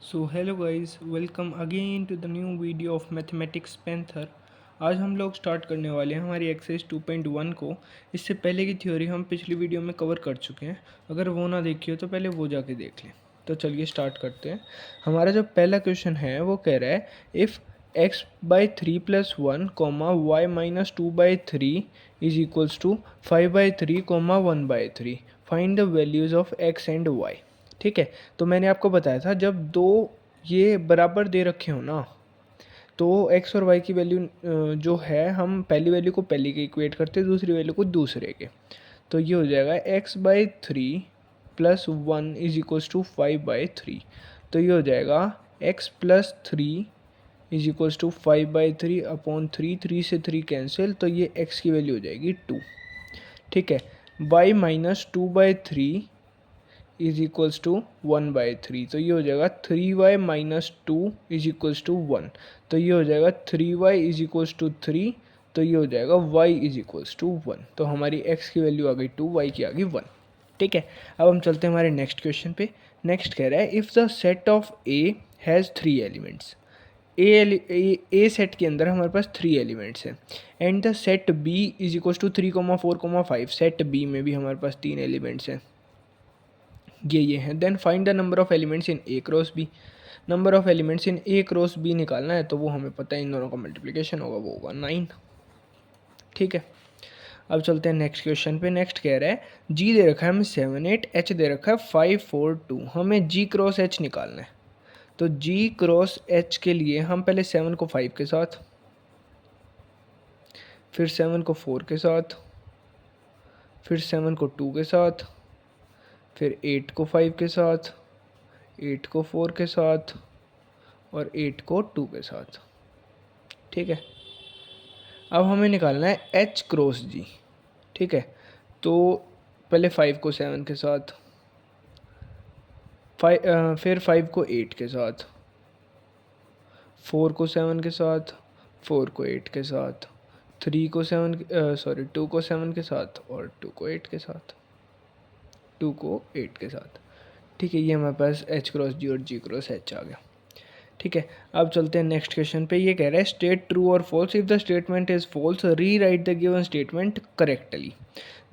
So hello guys, welcome again to the new video of mathematics panther. आज हम लोग start करने वाले हैं हमारी एक्सरसाइज 2.1 को। इससे पहले की थ्योरी हम पिछली वीडियो में कवर कर चुके हैं। अगर वो ना देखी हो तो पहले वो जाके देख लें। तो चलिए स्टार्ट करते हैं। हमारा जो पहला क्वेश्चन है वो कह रहा है if X by three plus one comma Y minus two by three is equals to five by three comma one by three, find the values of X and Y. ठीक है, तो मैंने आपको बताया था जब दो ये बराबर दे रखे हो ना, तो एक्स और वाई की वैल्यू जो है हम पहली वैल्यू को पहली के इक्वेट करते हैं, दूसरी वैल्यू को दूसरे के। तो ये हो जाएगा X by three plus one is equals to five by three. तो ये हो जाएगा X plus three is equals to five by three upon three, three से थ्री कैंसिल, तो ये एक्स की वैल्यू हो जाएगी टू। ठीक है, Y minus two by three is equals to one by three. तो ये हो जाएगा three Y minus two is equals to one. तो ये हो जाएगा three Y is equals to three. तो ये हो जाएगा Y is equals to one. तो हमारी एक्स की वैल्यू आ गई टू, वाई की आ गई वन। ठीक है, अब हम चलते हैं हमारे नेक्स्ट क्वेश्चन पे। नेक्स्ट कह रहा है if the set of A has three elements. A set के अंदर हमारे पास थ्री एलिमेंट्स हैं and the set B is equals to three comma four comma five. Set B में भी हमारे पास तीन एलिमेंट्स हैं, ये हैं। Then find the number of elements in A cross B. Number of elements in A cross B निकालना है, तो वो हमें पता है इन दोनों का मल्टीप्लिकेशन होगा, वो होगा 9। ठीक है, अब चलते हैं नेक्स्ट क्वेश्चन पे। नेक्स्ट कह रहा है जी दे रखा है हमें 7 8, एच दे रखा है 5 4 2। हमें जी क्रॉस एच निकालना है। तो जी क्रॉस एच के लिए हम पहले 7 को 5 के साथ, फिर 7 को 4 के साथ, फिर 7 को 2 के साथ, फिर 8 को 5 के साथ, 8 को 4 के साथ और 8 को 2 के साथ। ठीक है, अब हमें निकालना है एच क्रॉस जी। ठीक है, तो पहले 5 को 7 के साथ, फिर 5 को 8 के साथ, 4 को 7 के साथ, 4 को 8 के साथ, 3 को 7 2 को 7 के साथ और 2 को 8 के साथ, 2 को 8 के साथ। ठीक है, ये हमारे पास एच क्रॉस जी और जी क्रॉस एच आ गया। ठीक है, अब चलते हैं नेक्स्ट क्वेश्चन पे। ये कह रहा है स्टेट ट्रू और false. If the statement is false rewrite the given statement correctly.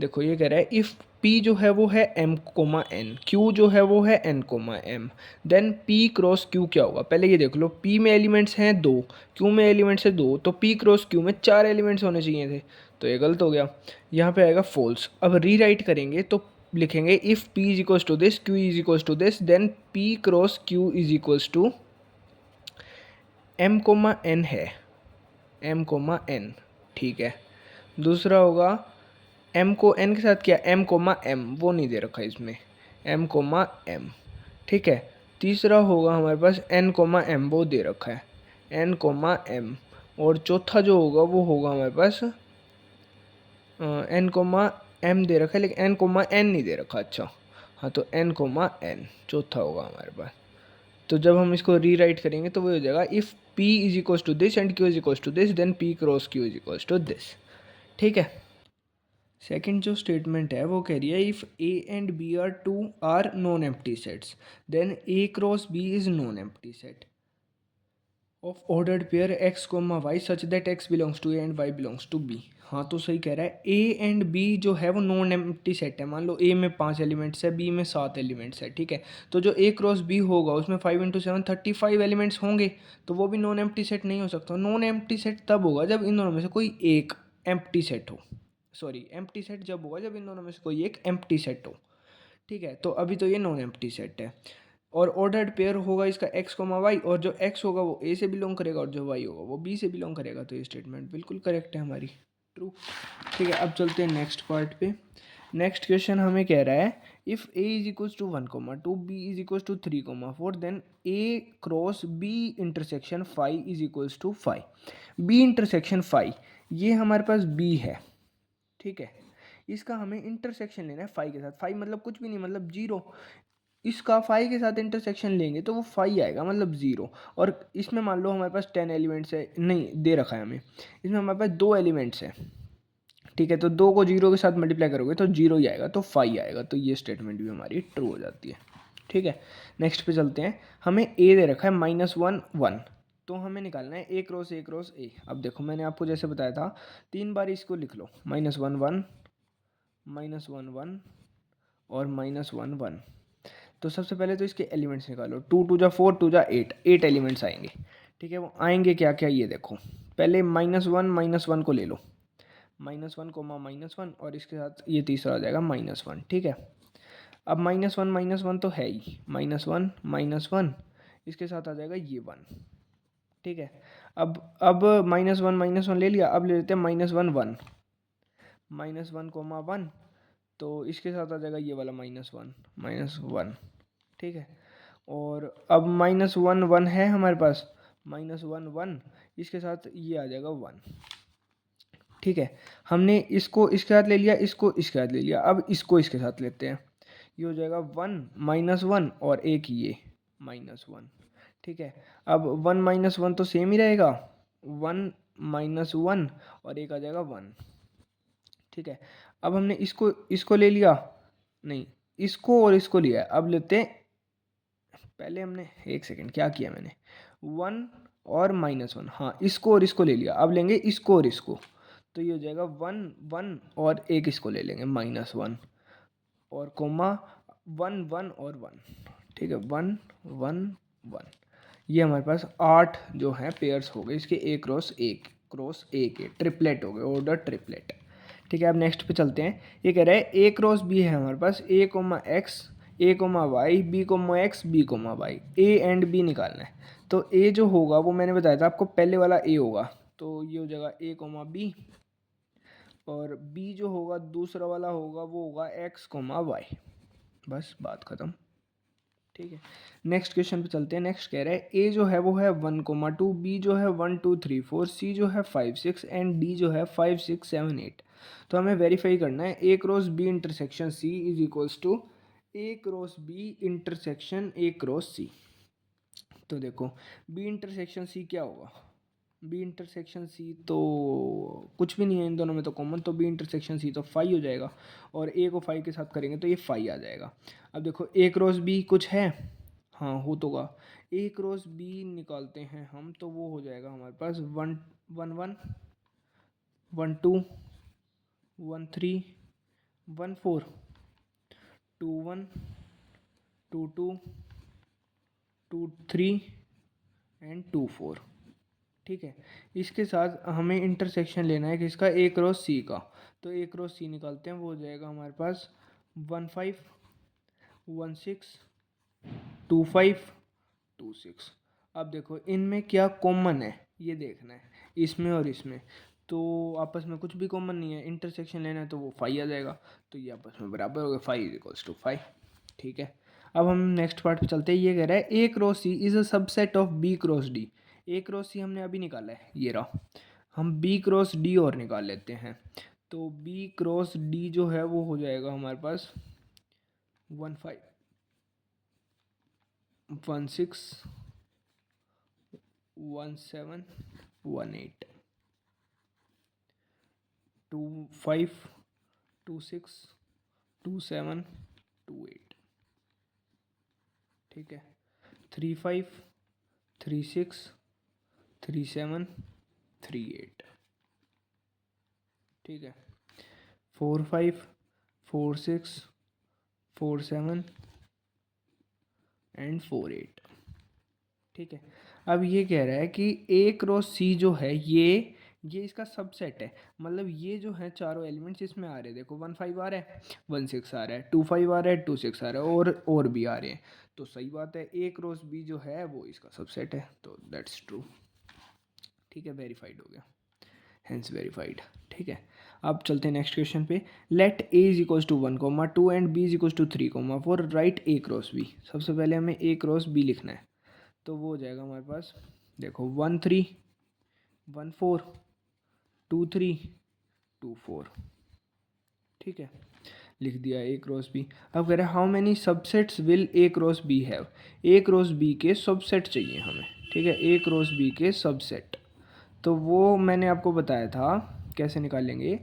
देखो ये कह रहा है इफ़ पी जो है वो है एम कोमा एन, क्यू जो है वो है N comma M, then P cross Q क्या होगा। पहले ये देख लो, पी में एलिमेंट्स हैं दो, क्यू में एलिमेंट्स है दो, तो पी क्रॉस क्यू में चार एलिमेंट्स होने चाहिए थे, तो ये गलत हो गया। यहाँ पे आएगा फॉल्स। अब री राइट करेंगे तो लिखेंगे if P is equals to this, Q is equals to this, then P cross Q is equals to M comma N है, एम कोमा एन। ठीक है, दूसरा होगा एम को एन के साथ क्या, एम कोमा एम, वो नहीं दे रखा इसमें, एम कोमा एम। ठीक है, तीसरा होगा हमारे पास एन कोमा एम, वो दे रखा है, एन कोमा एम। और चौथा जो होगा वो होगा हमारे पास एन कोमा एम दे रखा है, लेकिन एन कोमा एन नहीं दे रखा। अच्छा हाँ, तो एन कोमा एन चौथा होगा हमारे पास। तो जब हम इसको रीराइट करेंगे तो वो हो जाएगा if p is equals to this and q is equals to this, then p cross q is equals to this. ठीक है, सेकंड जो स्टेटमेंट है वो कह रही है if a and b are two are non empty sets, then a cross b is non empty set of ordered pair x comma y such that x belongs to a and y belongs to b. हाँ, तो सही कह रहा है, ए and B जो है वो non empty set है। मान लो ए में 5 एलिमेंट्स है, बी में 7 एलिमेंट्स है। ठीक है, तो जो ए क्रॉस बी होगा उसमें 5 इंटू 7 35 एलिमेंट्स होंगे, तो वो भी नॉन एम्प्टी सेट नहीं हो सकता। नॉन एम्प्टी सेट तब होगा जब इन दोनों में से कोई एक एम्प्टी सेट हो। सॉरी, एम्प्टी सेट जब होगा जब इन दोनों में से कोई एक एम्प्टी सेट हो। ठीक है, तो अभी तो ये नॉन एम्प्टी सेट है। और ऑर्डर्ड पेयर होगा इसका एक्स कोमा वाई, और जो एक्स होगा वो ए से बिलोंग करेगा और जो वाई होगा वो बी से बिलोंग करेगा। तो ये स्टेटमेंट बिल्कुल करेक्ट है हमारी, ट्रू। ठीक है, अब चलते हैं नेक्स्ट पार्ट पे। नेक्स्ट क्वेश्चन हमें कह रहा है if a is equals to 1 2, b is equals to 3 4, then a cross B intersection 5 is equals to 5। B intersection 5, ये हमारे पास बी है। ठीक है, इसका हमें इंटरसेक्शन लेना है 5 के साथ। 5 मतलब कुछ भी नहीं, मतलब 0। इसका 5 के साथ इंटरसेक्शन लेंगे तो वो 5 आएगा, मतलब 0। और इसमें मान लो हमारे पास 10 एलिमेंट्स है, नहीं दे रखा है हमें, इसमें हमारे पास 2 एलिमेंट्स हैं। ठीक है, तो 2 को 0 के साथ मल्टीप्लाई करोगे तो 0 ही आएगा, तो 5 आएगा। तो ये स्टेटमेंट भी हमारी ट्रू हो जाती है। ठीक है, नेक्स्ट पे चलते हैं। हमें ए दे रखा है -1 1, तो हमें निकालना है ए क्रॉस ए क्रॉस ए। अब देखो मैंने आपको जैसे बताया था 3 बार इसको लिख लो, -1 1 -1 1 और -1 1। तो सबसे पहले तो इसके एलिमेंट्स निकालो, 2 2 जा 4 2 जा 8, 8 एलिमेंट्स आएंगे। ठीक है, वो आएंगे क्या क्या ये देखो, पहले -1 को ले लो, -1 कोमा -1 और इसके साथ ये तीसरा आ जाएगा -1। ठीक है, अब -1 तो है ही, -1 -1 इसके साथ आ जाएगा ये 1। ठीक है, अब -1 ले लिया, अब ले लेते हैं -1 1, -1 कोमा 1, तो इसके साथ आ जाएगा ये वाला -1 ठीक है, और अब -1 1 है हमारे पास, -1 1 इसके साथ ये आ जाएगा 1। ठीक है, हमने इसको इसके साथ ले लिया, इसको इसके साथ ले लिया, अब इसको इसके साथ लेते हैं, ये हो जाएगा 1 -1 और एक ये -1। ठीक है, अब 1 -1 तो सेम ही रहेगा, 1 -1 और एक आ जाएगा 1। ठीक है, अब हमने इसको इसको ले लिया, नहीं इसको और इसको लिया है, अब लेते हैं, पहले हमने एक सेकंड क्या किया मैंने, 1 और -1, हाँ इसको और इसको ले लिया, अब लेंगे इसको और इसको, तो ये हो जाएगा 1 1 और एक इसको ले लेंगे -1 और कोमा 1 1 और 1। ठीक है, 1 1 1, ये हमारे पास 8 जो हैं पेयर्स हो गए इसके ए क्रॉस ए के, ट्रिपलेट हो गए, ऑर्डर ट्रिपलेट। ठीक है, अब नेक्स्ट पे चलते हैं। ये कह रहा है ए क्रॉस बी है हमारे पास, A comma X A comma Y B comma X B comma Y, A and B निकालना है। तो ए जो होगा वो मैंने बताया था आपको, पहले वाला ए होगा, तो ये हो जाएगा ए कोमा बी, और बी जो होगा दूसरा वाला होगा वो होगा एक्स कोमा वाई। बस बात ख़त्म। ठीक है, नेक्स्ट क्वेश्चन पे चलते हैं। नेक्स्ट कह रहा है ए जो है वो है 1,2, बी जो है 1 2 3 4, सी जो है 5 6 एंड डी जो है 5 6 7 8। तो हमें वेरीफाई करना है ए cross B intersection C is equals to A cross B intersection A cross C. तो देखो बी इंटरसेक्शन सी क्या होगा, बी इंटरसेक्शन सी तो कुछ भी नहीं है इन दोनों में तो कॉमन, तो बी इंटरसेक्शन सी तो फाई हो जाएगा, और ए को फाई के साथ करेंगे तो ये फाई आ जाएगा। अब देखो ए क्रॉस बी कुछ है, हाँ हो तो गा, ए क्रॉस बी निकालते हैं हम, तो वो हो जाएगा हमारे पास 1 1 1 1 2 1 3 1 4 2 1 2 2 2 3 एंड 2 4। ठीक है, इसके साथ हमें इंटरसेक्शन लेना है किसका, ए क्रॉस सी का, तो ए क्रॉस सी निकालते हैं, वो हो जाएगा हमारे पास 1 5 1 6 2 5 2 6। अब देखो इनमें क्या कॉमन है ये देखना है, इसमें और इसमें तो आपस में कुछ भी कॉमन नहीं है, इंटरसेक्शन लेना है तो वो फाई आ जाएगा, तो ये आपस में बराबर हो गया, phi is equals to phi. ठीक है, अब हम नेक्स्ट पार्ट पे चलते हैं। ये कह रहा है ए cross C is a subset of B cross D. A cross C हमने अभी निकाला है, ये रहा, हम बी क्रॉस डी और निकाल लेते हैं, तो बी क्रॉस डी जो है वो हो जाएगा हमारे पास 1 5 1 6 1 7 1 8 2 5 2 6 2 7 2 8। ठीक है, 3 5 3 6 3 7 3 8। ठीक है, 4 5 4 6 4 7 एंड 4 8। ठीक है, अब ये कह रहा है कि ए क्रॉस सी जो है ये इसका सबसेट है, मतलब ये जो है चारों एलिमेंट्स इसमें आ रहे हैं, देखो 1 5 आ रहा है 1 6 आ रहा है 2 5 आ रहा है 2 6 आ रहा है और भी आ रहे हैं, तो सही बात है ए क्रॉस बी जो है वो इसका सबसेट है, तो दैट्स ट्रू। ठीक है, वेरीफाइड हो गया, हेंस वेरीफाइड। ठीक है, अब चलते हैं नेक्स्ट क्वेश्चन पे। Let a is equals to 1,2 and b is equals to 3,4, write a cross b. सबसे पहले हमें ए क्रॉस बी लिखना है, तो वो हो जाएगा हमारे पास, देखो 1 3 1 4 2 3 2 4। ठीक है, लिख दिया ए क्रॉस बी। अब कह रहे हैं how many subsets will a cross b have, a cross b के सबसेट चाहिए हमें। ठीक है, ए क्रॉस बी के सबसेट, तो वो मैंने आपको बताया था कैसे निकालेंगे,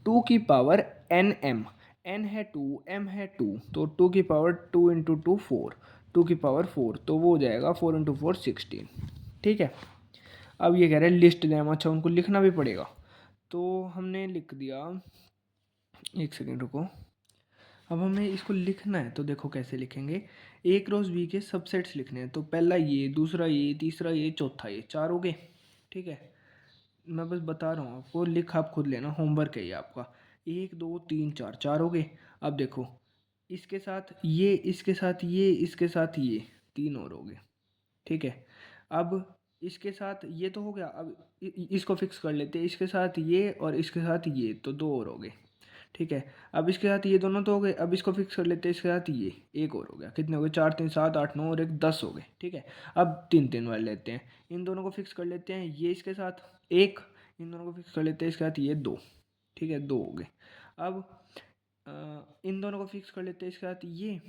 2 की पावर एन एम, n है 2, m है 2, तो 2 की पावर 2 इंटू 2 4, 2 की पावर 4, तो वो हो जाएगा 4 इंटू 4 16। ठीक है, अब ये कह रहे हैं लिस्ट दें, अच्छा उनको लिखना भी पड़ेगा, तो हमने लिख दिया। एक सेकेंड रुको, अब हमें इसको लिखना है, तो देखो कैसे लिखेंगे। ए क्रॉस बी के सबसेट्स लिखने हैं, तो पहला ये, दूसरा ये, तीसरा ये, चौथा ये, 4 हो गए। ठीक है, मैं बस बता रहा हूँ आपको, लिख आप खुद लेना, होमवर्क है ये आपका। 1 2 3 4, 4 हो गए। अब देखो, इसके साथ ये, इसके साथ ये, इसके साथ ये, 3 और हो गए। ठीक है, अब इसके साथ ये तो हो गया, अब इसको फिक्स कर लेते हैं, इसके साथ ये और इसके साथ ये, तो 2 और हो गए। ठीक है, अब इसके साथ ये दोनों तो हो गए, अब इसको फिक्स कर लेते हैं, इसके साथ ये एक और हो गया, कितने हो गए, 4 3 7 8 9 और एक 10 हो गए। ठीक है, अब 3 3 वाले लेते हैं, इन दोनों को फिक्स कर लेते हैं, ये इसके साथ एक, इन दोनों को फिक्स कर लेते हैं, इसके साथ ये 2। ठीक है, 2 हो गए। अब इन दोनों को फिक्स कर लेते हैं, इसके साथ ये,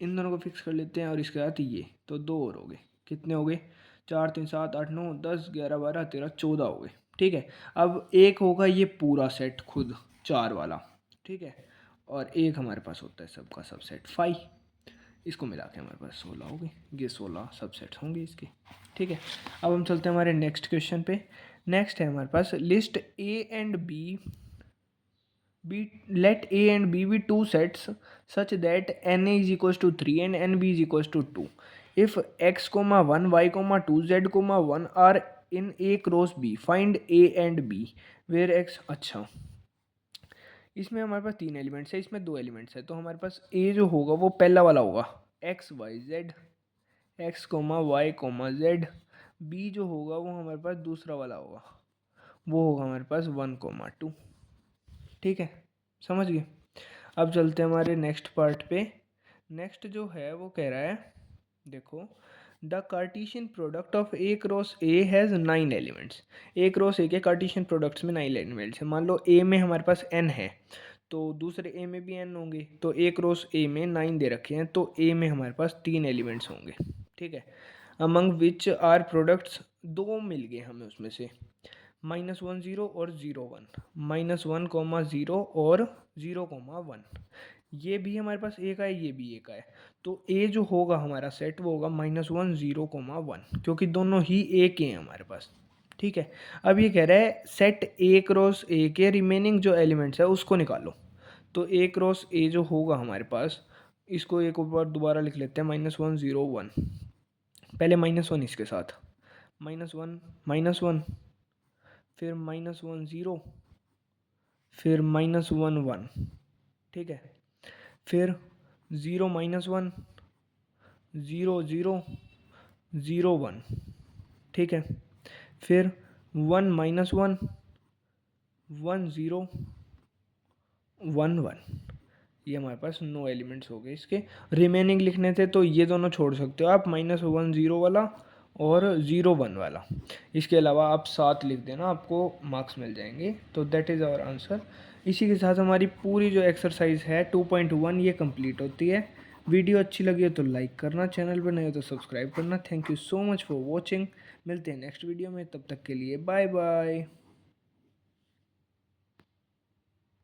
इन दोनों को फिक्स कर लेते हैं और इसके साथ ये, तो 2 और हो गए, कितने हो गए, 4 3 7 8 9 10 11 12 13 14 हो गए। ठीक है, अब एक होगा ये पूरा सेट खुद 4 वाला। ठीक है, और एक हमारे पास होता है सबका सबसेट 5, इसको मिला के हमारे पास 16 हो गए, ये 16 सबसेट होंगे इसके। ठीक है, अब हम चलते हैं हमारे नेक्स्ट क्वेश्चन पे। नेक्स्ट है हमारे पास list A and B let A and B be two sets such that NA is equals to 3 and NB is equals to 2. If x, 1, y, 2, z, 1 are in A cross B, find A and B where x। अच्छा, इसमें हमारे पास 3 elements है, इसमें 2 elements है, तो हमारे पास A जो होगा वो पहला वाला होगा x y z, x, y, z। B जो होगा वो हमारे पास दूसरा वाला होगा, वो होगा हमारे पास 1, 2। ठीक है, समझ गए। अब चलते हैं हमारे नेक्स्ट पार्ट पे। नेक्स्ट जो है वो कह रहा है, देखो, the Cartesian product of A cross A has 9 elements. A cross ए के कार्टेशियन प्रोडक्ट्स में 9 एलिमेंट्स हैं। मान लो ए में हमारे पास n है, तो दूसरे ए में भी n होंगे, तो ए क्रॉस ए में 9 दे रखे हैं, तो ए में हमारे पास 3 एलिमेंट्स होंगे। ठीक है, अमंग विच आर प्रोडक्ट्स, 2 मिल गए हमें उसमें से, -1 0 और 0 1, -1, 0 और 0, 1। ये भी हमारे पास एक है, ये भी एक है, तो ए जो होगा हमारा सेट वो होगा -1 0, 1, क्योंकि दोनों ही एक ही हैं हमारे पास। ठीक है, अब ये कह रहा है सेट ए क्रॉस ए के रिमेनिंग जो एलिमेंट्स है उसको निकालो। तो ए क्रॉस ए जो होगा हमारे पास, इसको एक बार दोबारा लिख लेते हैं, -1 0 1। पहले -1 इसके साथ, -1, फिर -1 0, फिर -1 1। ठीक है, फिर 0 -1 0 0 0 1। ठीक है, फिर 1 -1 1 0 1 1। ये हमारे पास 9 एलिमेंट्स हो गए। इसके रिमेनिंग लिखने थे तो ये दोनों छोड़ सकते हो आप, -1 0 वाला और 0 1 वाला। इसके अलावा आप 7 लिख देना, आपको मार्क्स मिल जाएंगे। तो दैट इज़ आवर आंसर। इसी के साथ हमारी पूरी जो एक्सरसाइज है 2.1 ये कंप्लीट होती है। वीडियो अच्छी लगी हो तो लाइक करना, चैनल पर नए हो तो सब्सक्राइब करना। Thank you so much for watching. मिलते हैं नेक्स्ट वीडियो में, तब तक के लिए बाय बाय।